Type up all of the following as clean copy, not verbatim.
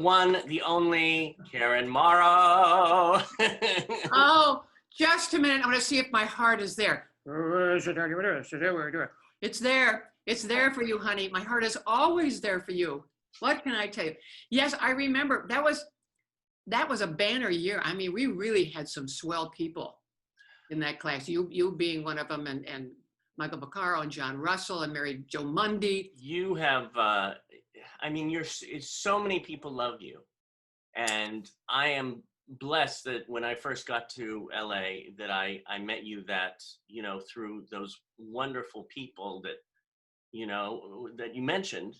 one, the only Karen Morrow. Oh, just a minute. I want to see if my heart is there. It's there. It's there for you, honey. My heart is always there for you. What can I tell you? Yes, I remember that was a banner year. I mean, we really had some swell people in that class. You being one of them, and Michael VACCARO and John Russell and MARYJO MUNDY. You have, I mean, so many people love you. And I am blessed that when I first got to LA, that I met you that, you know, through those wonderful people that, you know, that you mentioned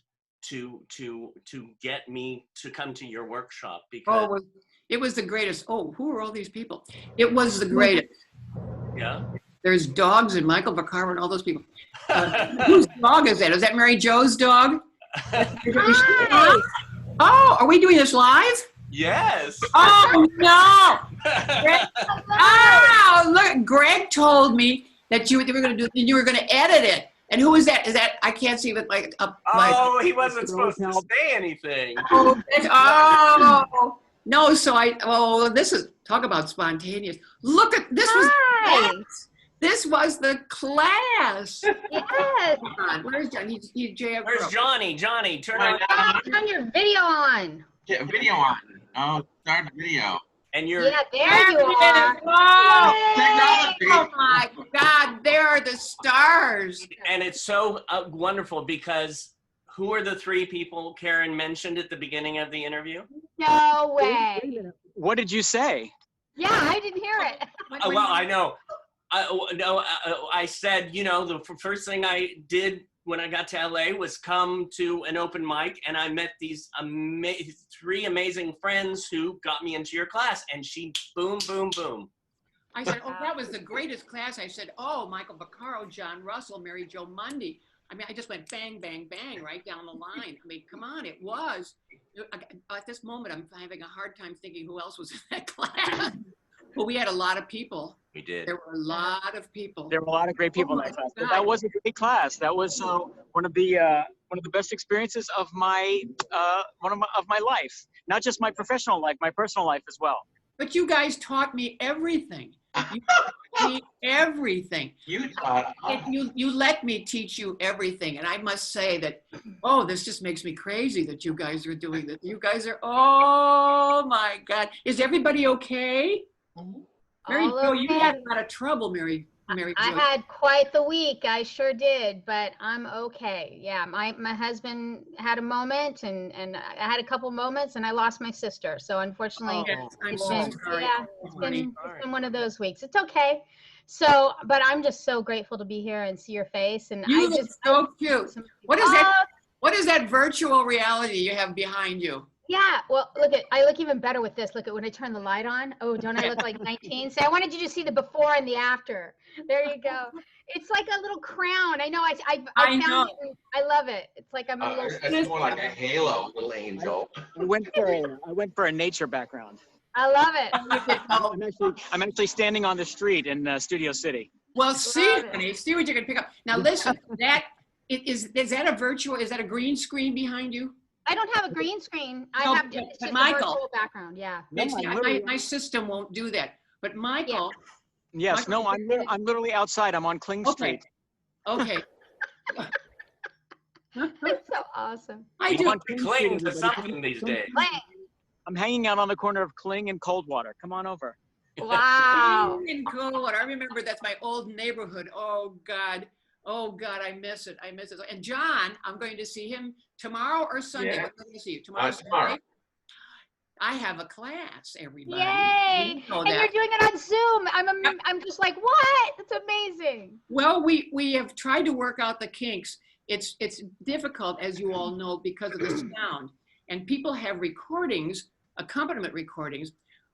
to get me to come to your workshop, because it was the greatest. Oh, who are all these people? It was the greatest. Yeah. There's dogs and Michael VACCARO and all those people. Whose dog is that? Is that Maryjo's dog? Oh, are we doing this live? Yes. Oh no! Oh, look! Greg told me that you were going to do. You were going to edit it. And who is that? Is that I can't see, but like up. Oh, he wasn't supposed to say anything. Oh no! So this is talk about spontaneous. Look at this was. This was the class. Yes. Where's Johnny? Where's Johnny? Johnny, turn on. Turn your video on. Get a video on. Oh, start the video. And you're. Yeah, there you are. Oh, technology. Oh my God, there are the stars. And it's so wonderful because who are the three people Karen mentioned at the beginning of the interview? No way. What did you say? Yeah, I didn't hear it. Well, I know. I said, you know, the first thing I did when I got to LA was come to an open mic, and I met these three amazing friends who got me into your class, and she boom, boom, boom. I said, oh, that was the greatest class. I said, oh, Michael VACCARO, John Russell, MARYJO MUNDY. I mean, I just went bang, bang, bang right down the line. I mean, come on, it was. At this moment, I'm having a hard time thinking who else was in that class. But we had a lot of people. We did. There were a lot of people. There were a lot of great people in that class. But that was a great class. That was one of the best experiences of my life. Not just my professional life, my personal life as well. But you guys taught me everything. You taught me everything. You taught us. You let me teach you everything. And I must say that, oh, this just makes me crazy that you guys are doing this. You guys are, oh my God. Is everybody okay? MARYJO, you had a lot of trouble, MARYJO. I had quite the week. I sure did, but I'm okay. Yeah, my husband had a moment, and I had a couple moments, and I lost my sister. So unfortunately, I'm so sorry. Yeah, it's been one of those weeks. It's okay. So, but I'm just so grateful to be here and see your face. And you look so cute. What is that? What is that virtual reality you have behind you? Yeah, well, I look even better with this. Look at when I turn the light on. Oh, don't I look like 19? So I wanted you to see the before and the after. There you go. It's like a little crown. I know. I found it. I love it. It's like I'm a little. It's more like a halo, little angel. I went for a nature background. I love it. I'm actually standing on the street in Studio City. Well, see, honey, see what you can pick up. Now, listen. Is that a virtual? Is that a green screen behind you? I don't have a green screen. I have just a virtual background. Yeah. My system won't do that. But Michael. Yeah. Yes. Michael, no. I'm literally outside. I'm on Kling Street. Okay. That's so awesome. I do want to cling to something these days. I'm hanging out on the corner of Kling and Coldwater. Come on over. Wow. In Coldwater. I remember that's my old neighborhood. Oh God. Oh God, I miss it. I miss it. And John, I'm going to see him tomorrow or Sunday. Yeah. I'm going to see you tomorrow. Tomorrow. I have a class, everybody. Yay! And you're doing it on Zoom. I'm just like, what? That's amazing. Well, we have tried to work out the kinks. It's difficult, as you all know, because of the sound. And people have recordings, accompaniment recordings,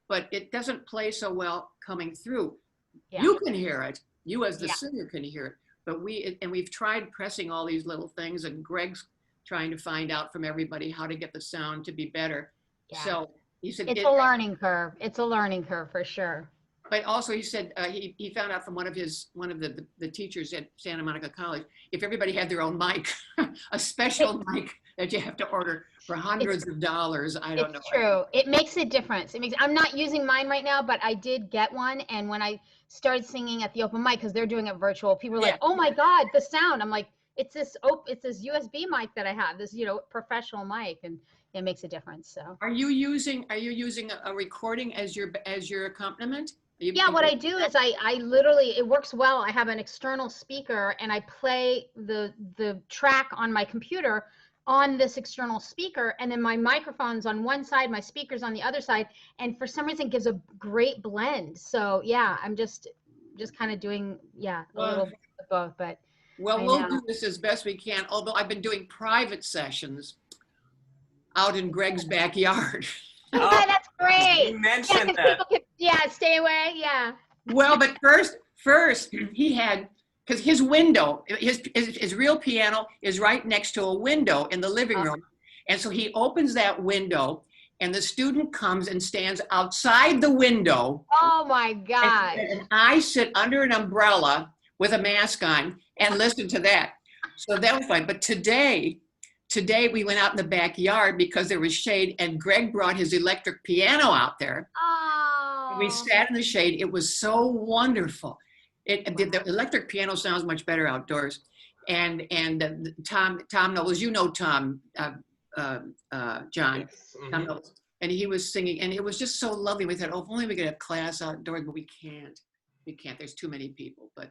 but it doesn't play so well coming through. Yeah. You can hear it. You as the singer can hear it. But we've tried pressing all these little things, and Greg's trying to find out from everybody how to get the sound to be better. Yeah. So he said it's a learning curve. It's a learning curve for sure. But also he said he found out from one of the teachers at Santa Monica College, if everybody had their own mic, a special mic that you have to order for hundreds of dollars. I don't know. It's true. It makes a difference. I'm not using mine right now, but I did get one. And when I started singing at the open mic, because they're doing it virtual, people were like, "Oh my God, the sound!" I'm like, "It's this USB mic that I have, this professional mic, and it makes a difference." So. Are you using a recording as your accompaniment? Yeah, what I do is I literally, it works well. I have an external speaker and I play the track on my computer on this external speaker, and then my microphone's on one side, my speaker's on the other side, and for some reason it gives a great blend. So yeah, I'm just kind of doing a little bit of both, but we'll do this as best we can, although I've been doing private sessions out in Greg's backyard. Oh, that's great. You mentioned that. People can, stay away. Yeah. Well, but first he had, because his window, his real piano is right next to a window in the living room. And so he opens that window and the student comes and stands outside the window. Oh my God. And I sit under an umbrella with a mask on and listen to that. So that was fine. But today we went out in the backyard because there was shade, and Greg brought his electric piano out there. Oh. We sat in the shade. It was so wonderful. The electric piano sounds much better outdoors. And Tom Knowles, you know Tom, John, Tom Knowles, and he was singing, and it was just so lovely. We thought, oh, if only we could have class outdoors, but we can't. There's too many people. But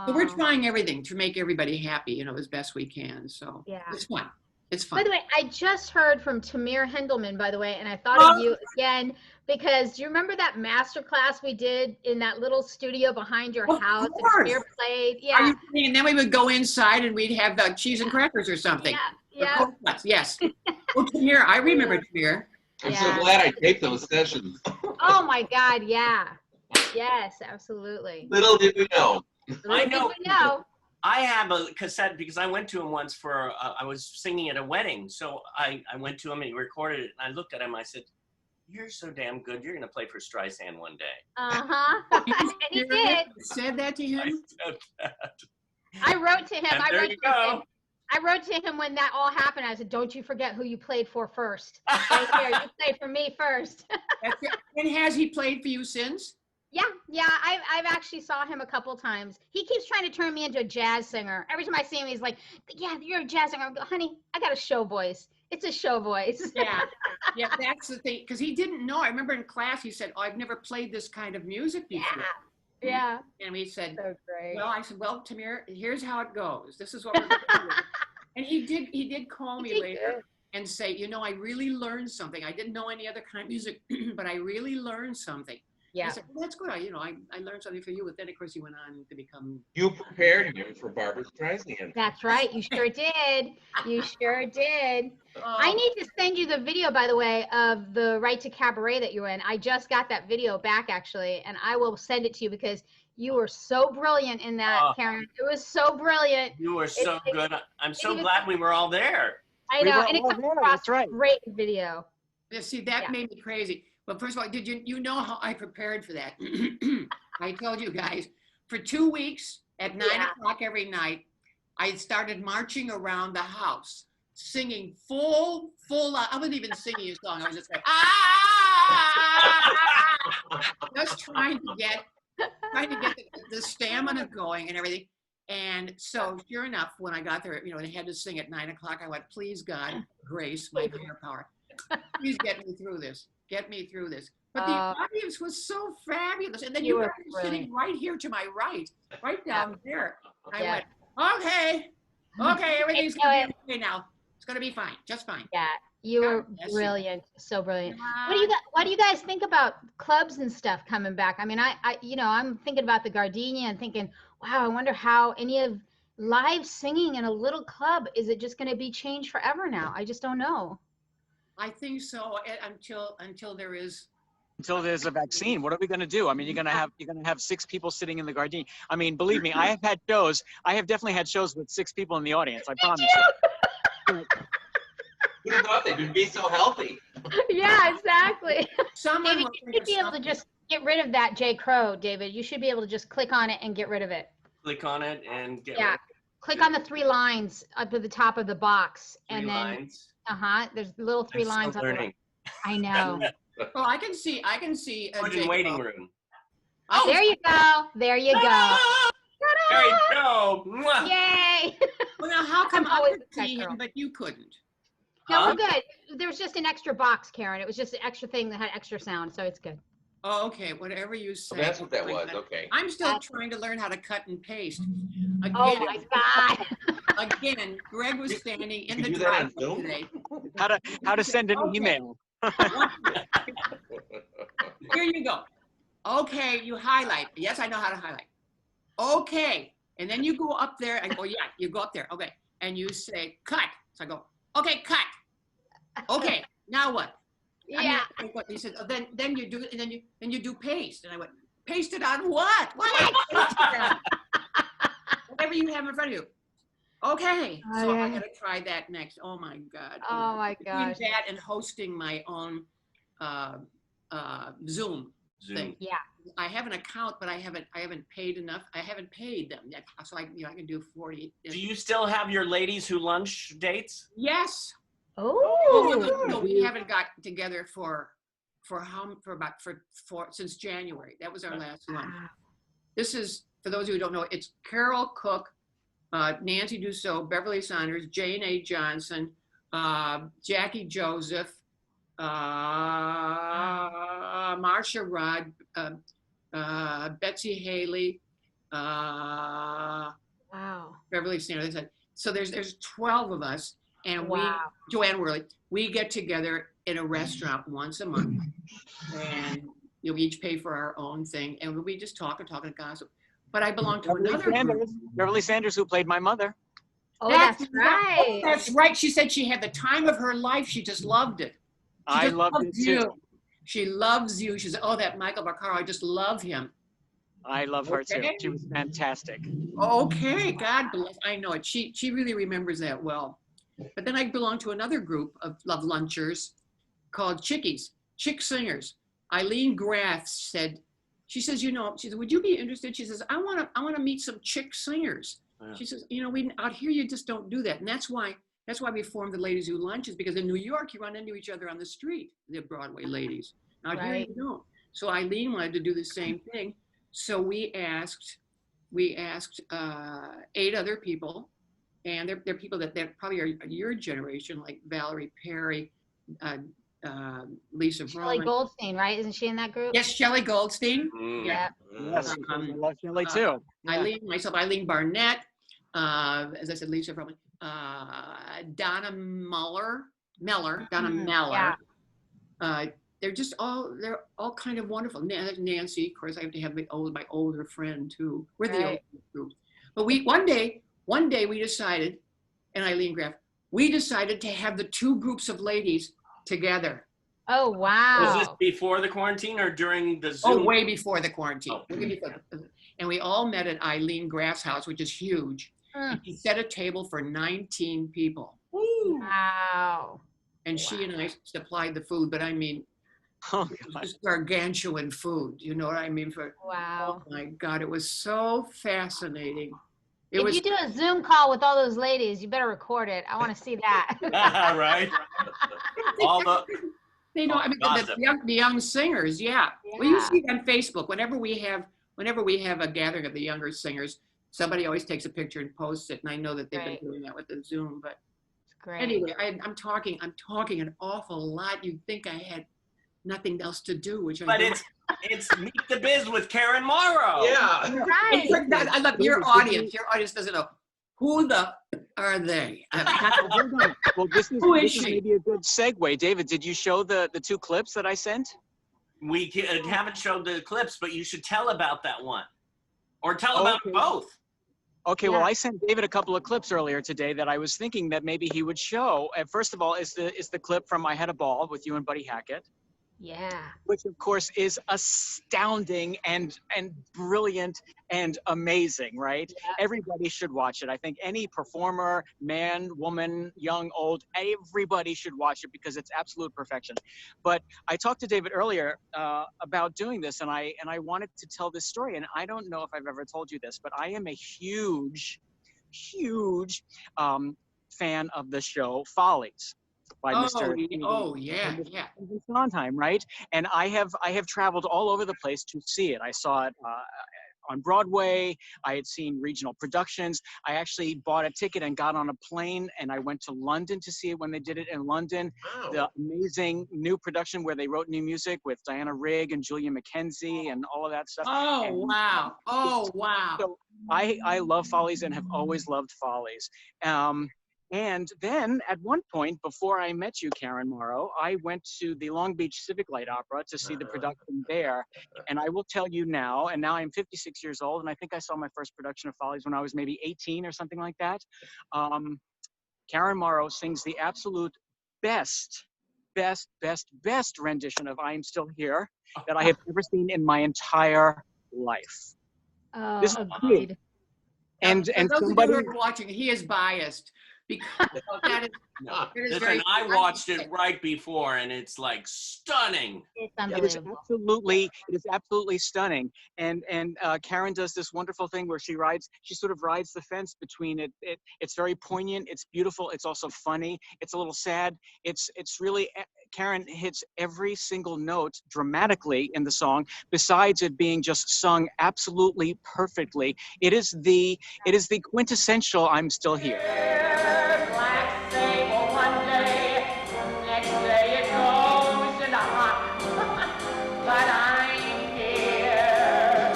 so we're trying everything to make everybody happy, as best we can. So it's fun. It's fun. By the way, I just heard from Tamir Hendelman, by the way, and I thought of you again, because do you remember that master class we did in that little studio behind your house? And Tamir played. Yeah. And then we would go inside and we'd have cheese and crackers or something. Yeah. Yes. Oh, Tamir, I remember Tamir. I'm so glad I taped those sessions. Oh my God, yeah. Yes, absolutely. Little did we know. I know. I have a cassette because I went to him once for, I was singing at a wedding. So I went to him and he recorded it. And I looked at him, I said, "You're so damn good. You're going to play for Streisand one day." Uh-huh. And he did. Said that to him? I said that. I wrote to him. I wrote to him when that all happened. I said, "Don't you forget who you played for first. Right here, you played for me first." And has he played for you since? Yeah. I've actually saw him a couple times. He keeps trying to turn me into a jazz singer. Every time I see him, he's like, "Yeah, you're a jazz singer." I go, "Honey, I got a show voice. It's a show voice." Yeah, that's the thing. Because he didn't know. I remember in class he said, "Oh, I've never played this kind of music before." Yeah. And we said, so great. Well, I said, "Well, Tamir, here's how it goes. This is what we're going to do." And he did call me later and say, "I really learned something. I didn't know any other kind of music, but I really learned something." Yeah. I said, "Well, that's good. I learned something for you." But then, of course, he went on to become. You prepared him for Barbra Streisand. That's right. You sure did. You sure did. I need to send you the video, by the way, of the Right to Cabaret that you were in. I just got that video back, actually, and I will send it to you because you were so brilliant in that, Karen. It was so brilliant. You were so good. I'm so glad we were all there. I know. And it comes across great video. Yeah, see, that made me crazy. Well, first of all, did you know how I prepared for that? I told you guys, for 2 weeks at 9 o'clock every night, I started marching around the house, singing full, I wasn't even singing a song. I was just like, just trying to get the stamina going and everything. And so sure enough, when I got there, I had to sing at 9 o'clock. I went, "Please, God, grace, my higher power. Please get me through this. Get me through this." But the audience was so fabulous. And then you were sitting right here to my right down there. I went, okay, everything's going to be okay now. It's going to be fine, just fine. Yeah, you were brilliant, so brilliant. What do you guys think about clubs and stuff coming back? I mean, I'm thinking about the Gardenia and thinking, wow, I wonder how any of live singing in a little club, is it just going to be changed forever now? I just don't know. I think so until there's a vaccine. What are we going to do? I mean, you're going to have 6 people sitting in the Gardenia. I mean, believe me, I have had shows. I have definitely had shows with 6 people in the audience. I promise you. Who thought they would be so healthy? Yeah, exactly. David, you should be able to just get rid of that J. Crow, David. You should be able to just click on it and get rid of it. Click on it and get rid of it. Click on the 3 lines up at the top of the box, and Three then lines. there's little 3 I'm lines still on the learning. right. I know. Oh, I can see Children waiting room. Oh, There you go. There you go. Ah! There you go. Mwah. Yay! well, now how come I'm I always could a tech see girl. him, but you couldn't? No, Huh? we're good. There was just an extra box, Karen. It was just an extra thing that had extra sound, so it's good. Oh, okay, whatever you say. So that's what that Like was. Okay. I'm still trying to learn how to cut and paste. Again, Oh my God. again, Greg was standing in You the do that on driveway Zoom? today. How to send an Okay. email. Here you go. Okay, you highlight. Yes, I know how to highlight. Okay, and then you go up there. And, oh yeah, you go up there. Okay, and you say cut. So I go. Okay, cut. Okay, now what? Yeah. I mean, he said, oh, then you do, and then you do paste. And I went, paste it on what? What am I pasting on? Whatever you have in front of you. Okay, so I Okay. gotta try that next. Oh my God. Oh my Between gosh. that and hosting my own Zoom thing. Yeah. I have an account, but I haven't paid enough. I haven't paid them yet, so I can do 40. Do you still have your ladies who lunch dates? Yes. Oh. No, we haven't got together since January. That was our last one. This is, for those who don't know, it's Carol Cook, Nancy Dussault, Beverly Saunders, Jane A. Johnson, Jackie Joseph, Marcia Rudd, Betsy Haley, Wow. Beverly Sanders. So there's 12 of us, and Wow. Joanne Worley, we get together in a restaurant once a month, and we each pay for our own thing, and we just talk and gossip. But I belong to another group. Beverly Sanders, who played my mother. Oh, that's right. Oh, that's right. She said she had the time of her life. She just loved it. She I just loved it you. too. She loves you. She said, oh, that Michael VACCARO, I just love him. I love her too. Okay. She was fantastic. Okay, God bless. I know it. She really remembers that well. But then I belong to another group of love lunchers called Chickies, Chick Singers. Eileen Graff said, she said, would you be interested? She says, I want to meet some chick singers. Yeah. She says, we out here you just don't do that, and that's why we formed the Ladies Who Lunches, because in New York you run into each other on the street, the Broadway ladies. Out here you don't. So Eileen wanted to do the same thing. So we asked 8 other people, and they're people that probably are your generation, like Valerie Perry, Lisa Shelley Broman. Goldstein, right? Isn't she in that group? Yes, Shelley Goldstein. Yeah. Yes, I love Shelley too. Eileen Barnett, as I said, Lisa Broman, Donna Meller. Yeah. They're all kind of wonderful. Nancy, of course, I have to have my older friend too. We're the old group. But one day we decided, and Eileen Graff, we decided to have the 2 groups of ladies together. Oh, wow. Was this before the quarantine or during the Zoom? Oh, way before the quarantine. Oh. And we all met at Eileen Graff's house, which is huge. And she set a table for 19 people. Wow. And she and I supplied the food, but I mean, just gargantuan food. You know what I mean? Wow. Oh my God, it was so fascinating. If you do a Zoom call with all those ladies, you better record it. I want to see that. Right. All the. The young singers, yeah. Well, you see on Facebook whenever we have a gathering of the younger singers, somebody always takes a picture and posts it, and I know that they've been doing that with the Zoom. But anyway, I'm talking an awful lot. You'd think I had nothing else to do, which I don't. It's Meet the Biz with Karen Morrow. Yeah. Right. I love your audience. Your audience doesn't know who the are they. Well, this is maybe a good segue. David, did you show the 2 clips that I sent? We haven't showed the clips, but you should tell about that one, or tell about both. Okay, well, I sent David a couple of clips earlier today that I was thinking that maybe he would show. And first of all, is the clip from I Had a Ball with you and Buddy Hackett. Yeah. Which of course is astounding and brilliant and amazing, right? Yeah. Everybody should watch it. I think any performer, man, woman, young, old, everybody should watch it because it's absolute perfection. But I talked to David earlier about doing this, and I wanted to tell this story. And I don't know if I've ever told you this, but I am a huge huge fan of the show Follies by Mr. Yeah. Sondheim, right? And I have traveled all over the place to see it. I saw it on Broadway. I had seen regional productions. I actually bought a ticket and got on a plane, and I went to London to see it when they did it in London. Wow. The amazing new production where they wrote new music with Diana Rigg and Julia McKenzie and all of that stuff. Wow. So I love Follies and have always loved Follies. And then at one point, before I met you, Karen Morrow, I went to the Long Beach Civic Light Opera to see the production there. And I will tell you now, and now I'm 56 years old, and I think I saw my first production of Follies when I was maybe 18 or something like that. Karen Morrow sings the absolute best rendition of I Am Still Here that I have ever seen in my entire life. Oh, This is agreed. true. And those somebody of you who are watching, he is biased because that is. No. It is Listen, very- I watched it right before, and it's like stunning. It's It is unbelievable. absolutely stunning. And Karen does this wonderful thing where she sort of rides the fence between it. It's very poignant. It's beautiful. It's also funny. It's a little sad. It's really, Karen hits every single note dramatically in the song, besides it being just sung absolutely perfectly. It is the quintessential I'm Still Here. Black sable one day, next day it goes into hot. But I'm here.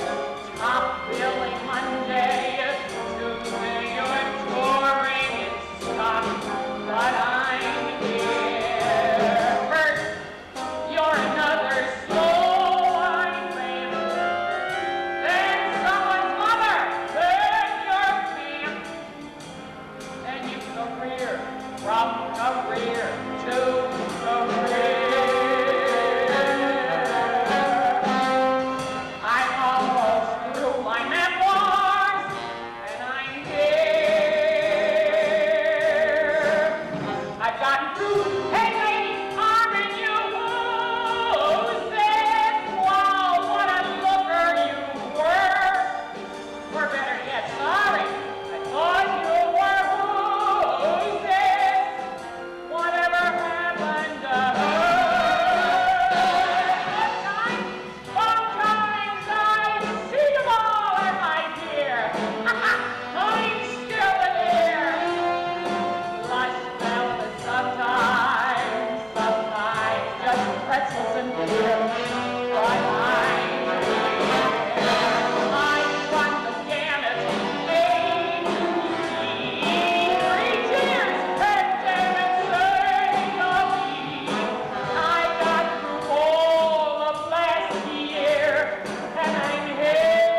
Top billing Monday, Tuesday you're touring in Scott. But I'm here. First, you're another soul I'm famous. Then someone's mother, then your family. And you career, from career to career. I'm almost through my memoirs, and I'm here. I've gotten through, hey lady, aren't you? Who said, wow, what a looker you were? Or better yet, sorry, I thought you were. Who says whatever happened to her? Sometimes I see them all in my dear. I'm still here. Lush velvet sometimes just pretzels and beer. But I'm here. I run the gamut, A to Z. 3 cheers, and say of me. I got through all of last year, and I'm here.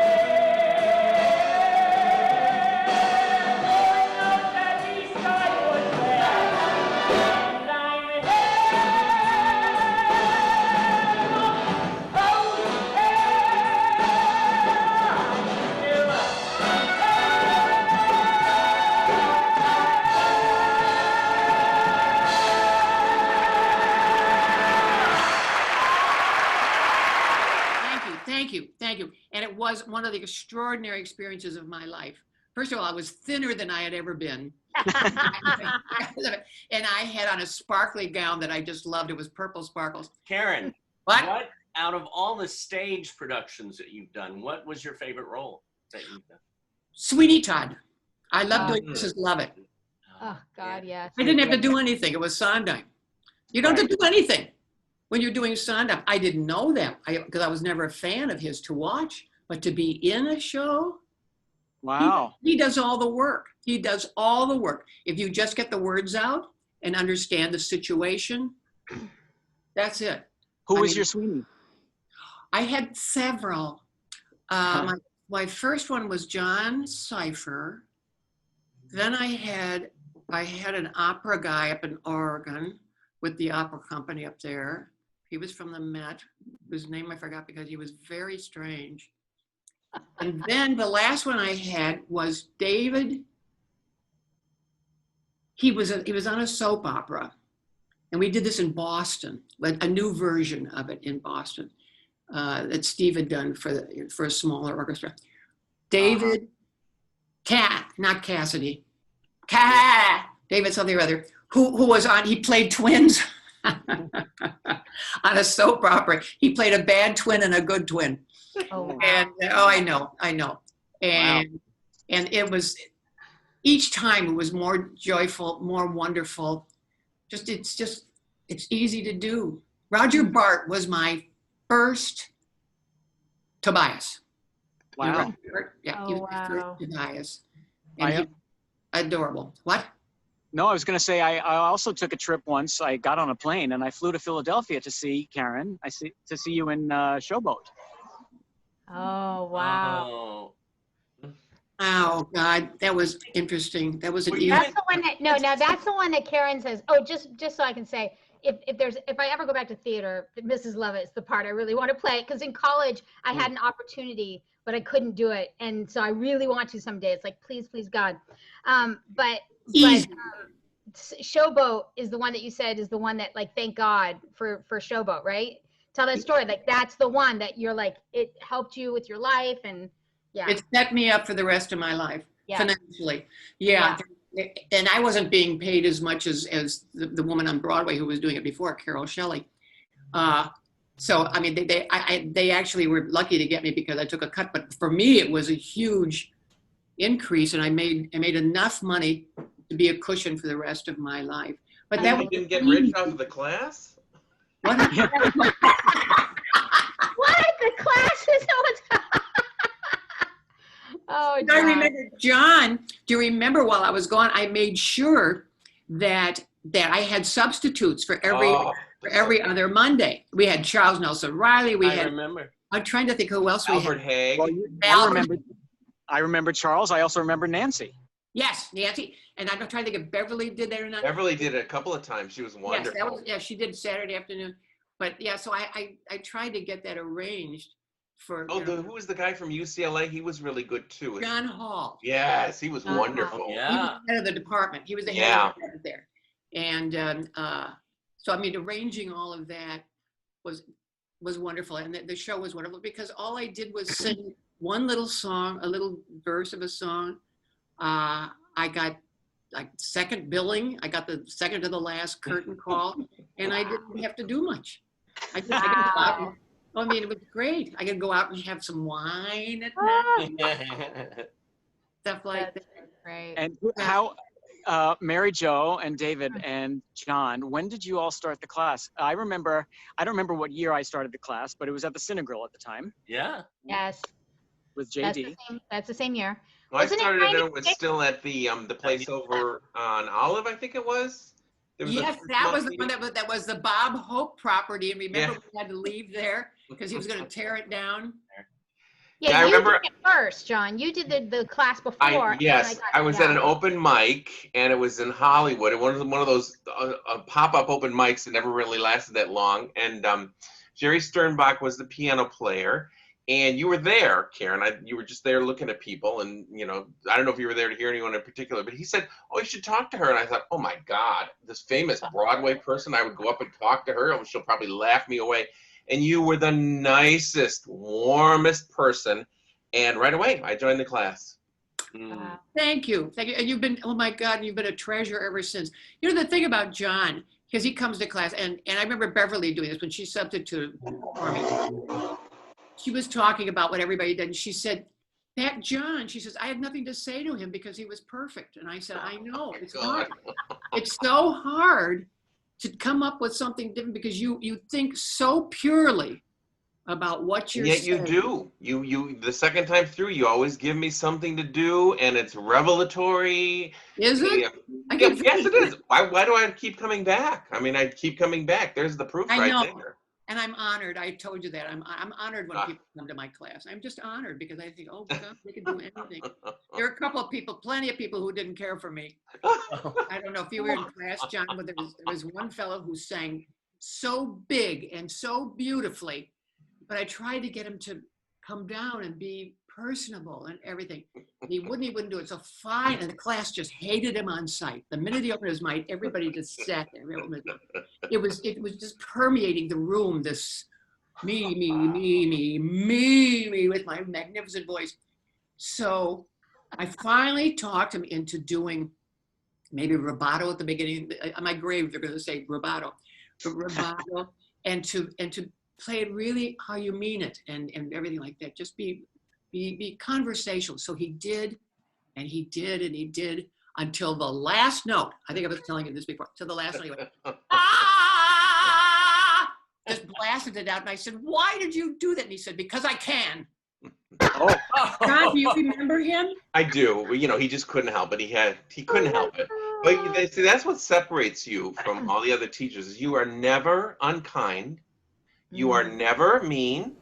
Going out that east I was there, and I'm Thank you. And it was one of the extraordinary experiences of my life. First of all, I was thinner than I had ever been. And I had on a sparkly gown that I just loved. It was purple sparkles. Karen, What? out of all the stage productions that you've done, what was your favorite role that you've done? Sweeney Todd. I loved doing Mrs. Lovett. Oh, God, yes. I didn't have to do anything. It was Sondheim. You don't have to do anything when you're doing Sondheim. I didn't know that because I was never a fan of his to watch, but to be in a show. Wow. He does all the work. He does all the work. If you just get the words out and understand the situation, that's it. Who was your Sweeney? I had several. My first one was John Cipher. Then I had an opera guy up in Oregon with the opera company up there. He was from the Met, whose name I forgot because he was very strange. And then the last one I had was David. He was on a soap opera, and we did this in Boston, a new version of it in Boston that Steve had done for a smaller orchestra. David not Cassidy. David something or other, who was on, he played twins on a soap opera. He played a bad twin and a good twin. Oh, wow. And I know. And it was, each time it was more joyful, more wonderful. It's easy to do. Roger Bart was my first Tobias. Wow. Yeah, Oh, he was my first wow. Tobias. And he, adorable. What? No, I was going to say I also took a trip once. I got on a plane and I flew to Philadelphia to see Karen. To see you in Showboat. Oh, wow. Oh. Oh God, that was interesting. That was an easy. That's the one that, no, now that's the one that Karen says, oh, just so I can say, if I ever go back to theater, Mrs. Lovett's the part I really want to play. Because in college, I had an opportunity, but I couldn't do it. And so I really want to someday. It's like, please, please, God. But Showboat is the one that you said is the one that, like, thank God for Showboat, right? Tell that story. Like, that's the one that you're like, it helped you with your life. And yeah. It set me up for the rest of my life, Yeah. financially. Yeah. And I wasn't being paid as much as the woman on Broadway who was doing it before, Carol Shelley. So, I mean, they actually were lucky to get me because I took a cut. But for me, it was a huge increase, and I made enough money to be a cushion for the rest of my life. But that You didn't get rich off of the class? what? What? The class is not. Oh, I John. remember, John, do you remember while I was gone, I made sure that I had substitutes for every other Monday. We had Charles Nelson Riley. I remember. I'm trying to think who else we Albert had. Haig. Well, I remember Charles. I also remember Nancy. Yes, Nancy. And I'm trying to think if Beverly did that or not. Beverly did it a couple of times. She was wonderful. Yes, she did Saturday afternoon. But yeah, so I tried to get that arranged for. Who was the guy from UCLA? He was really good too. John Hall. Yes, he was wonderful. Yeah. He was the head of the department. He was the head of the department there. And so, I mean, arranging all of that was wonderful. And the show was wonderful because all I did was sing one little song, a little verse of a song. I got like second billing. I got the second to the last curtain call, and I didn't have to do much. I could go out and, I mean, it was great. I could go out and have some wine at night, stuff like that. Right. And how, Mary Jo and David and John, when did you all start the class? I don't remember what year I started the class, but it was at the Cinegrill at the time Yeah. Yes. with That's JD. the same year. Well, I Wasn't it started it, and it was 96? still at the place over on Olive, I think it was. There was a Yes, first that month was the meeting. one that was the Bob Hope property. And remember, we had to leave there because he was going to tear it down. Yeah, I you remember- did it first, John. You did the class before. and then Yes, got I was you at an out. open mic, and it was in Hollywood. And one of those pop-up open mics that never really lasted that long. And Jerry Sternbach was the piano player, and you were there, Karen. You were just there looking at people, and I don't know if you were there to hear anyone in particular, but he said, "Oh, you should talk to her." And I thought, "Oh my God, this famous Broadway person! I would go up and talk to her, and she'll probably laugh me away." And you were the nicest, warmest person. And right away, I joined the class. Wow. Thank you. And you've been, oh my God, you've been a treasure ever since. You know, the thing about John, because he comes to class, and I remember Beverly doing this when she substituted for me. She was talking about what everybody did, and she said, that John, she says, I had nothing to say to him because he was perfect. And I said, I know, it's not. It's so hard to come up with something different because you think so purely about what you're Yet saying. you do. You the second time through, you always give me something to do, and it's revelatory. Is it? Yeah. I Yeah, can yes, it is. Why do I keep coming back? I mean, I keep coming back. There's the proof I right know. there. And I'm honored. I told you that. I'm honored when people come to my class. I'm just honored because I think, oh God, they can do anything. There are a couple of people, plenty of people who didn't care for me. I don't know if you were in class, John, but there was one fellow who sang so big and so beautifully, but I tried to get him to come down and be personable and everything. He wouldn't do it. So fine, and the class just hated him on sight. The minute he opened his mic, everybody just sat there. It was just permeating the room. This me with my magnificent voice. So I finally talked him into doing maybe rubato at the beginning. On my grave, they're going to say rubato, but rubato, and to play it really how you mean it, and everything like that. Just be conversational. So he did, and he did, and he did until the last note. I think I was telling you this before. Till the last note, he went, ah! Just blasted it out, and I said, "Why did you do that?" And he said, "Because I can." Oh, John, do you remember him? I do. You know, he just couldn't help it. He couldn't help it. But they see that's what separates you from all the other teachers. Is you are never unkind. You are never mean.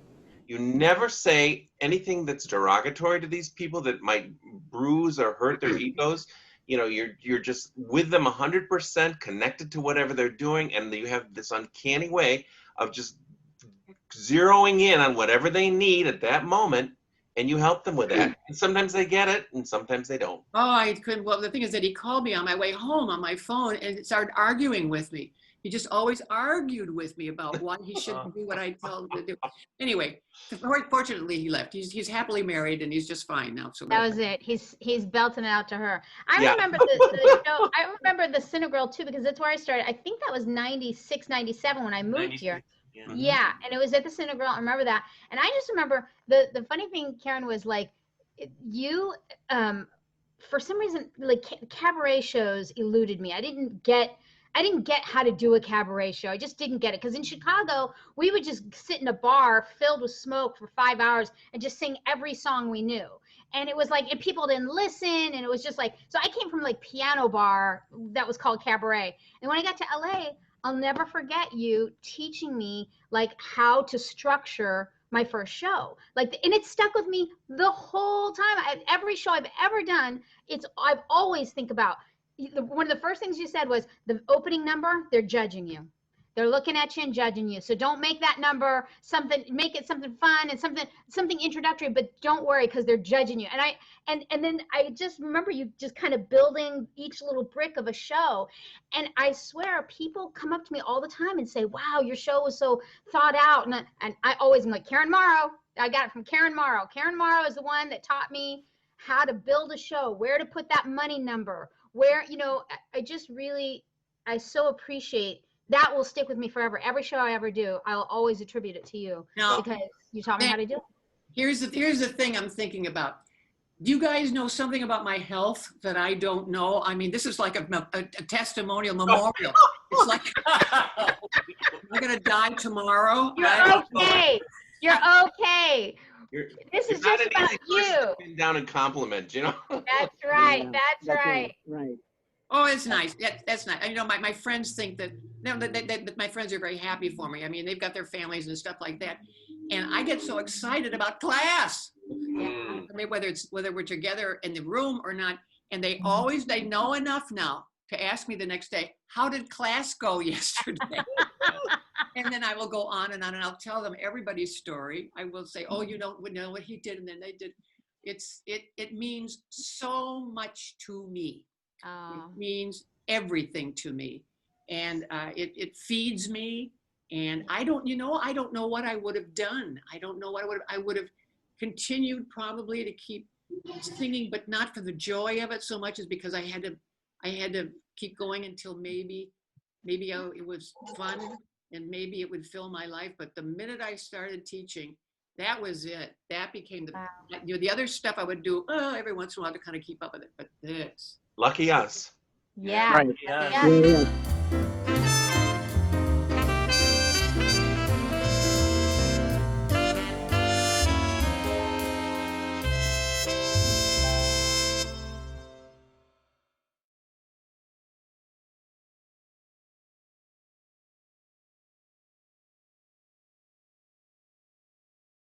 You never say anything that's derogatory to these people that might bruise or hurt their egos. You know, you're just with them 100%, connected to whatever they're doing, and you have this uncanny way of just zeroing in on whatever they need at that moment, and you help them with that. And sometimes they get it, and sometimes they don't. Oh, I couldn't. Well, the thing is that he called me on my way home on my phone and started arguing with me. He just always argued with me about why he shouldn't do what I told him to do. Anyway, fortunately, he left. He's happily married, and he's just fine now. So That was it. He's belting it out to her. I Yeah. remember the show. I remember the Cinegirl too, because that's where I started. I think that was 96, 97 when I moved here. Yeah. Yeah, and it was at the Cinegirl. I remember that. And I just remember the funny thing, Karen, was like you for some reason, like cabaret shows eluded me. I didn't get how to do a cabaret show. I just didn't get it. Because in Chicago, we would just sit in a bar filled with smoke for 5 hours and just sing every song we knew. And it was like, and people didn't listen. And it was just like, so I came from like piano bar that was called cabaret. And when I got to LA, I'll never forget you teaching me like how to structure my first show. Like, and it stuck with me the whole time. Every show I've ever done, I've always think about, one of the first things you said was the opening number, they're judging you. They're looking at you and judging you. So don't make that number make it something fun and something introductory, but don't worry because they're judging you. And then I just remember you just kind of building each little brick of a show. And I swear people come up to me all the time and say, wow, your show was so thought out. And I always am like, Karen Morrow, I got it from Karen Morrow. Karen Morrow is the one that taught me how to build a show, where to put that money number, where, I so appreciate that. Will stick with me forever. Every show I ever do, I'll always attribute it to you because you taught me how to do it. Here's the thing I'm thinking about. Do you guys know something about my health that I don't know? I mean, this is like a testimonial memorial. It's like, I'm going to die tomorrow. You're okay. You're okay. This is just about you. Been down and compliment, you know. That's right. That's right. Right. Oh, it's nice. That's nice. You know, my friends think that my friends are very happy for me. I mean, they've got their families and stuff like that, and I get so excited about class. I mean, whether we're together in the room or not, and they know enough now to ask me the next day, how did class go yesterday? And then I will go on, and I'll tell them everybody's story. I will say, oh, you don't know what he did, and then they did. It means so much to me. It means everything to me, and it feeds me. And I don't know what I would have done. I don't know what I would have continued probably to keep singing, but not for the joy of it so much as because I had to keep going until maybe it was fun and maybe it would fill my life. But the minute I started teaching, that was it. That became the other stuff I would do every once in a while to kind of keep up with it. But this. Lucky us. Yeah. Right. Yeah. Yeah.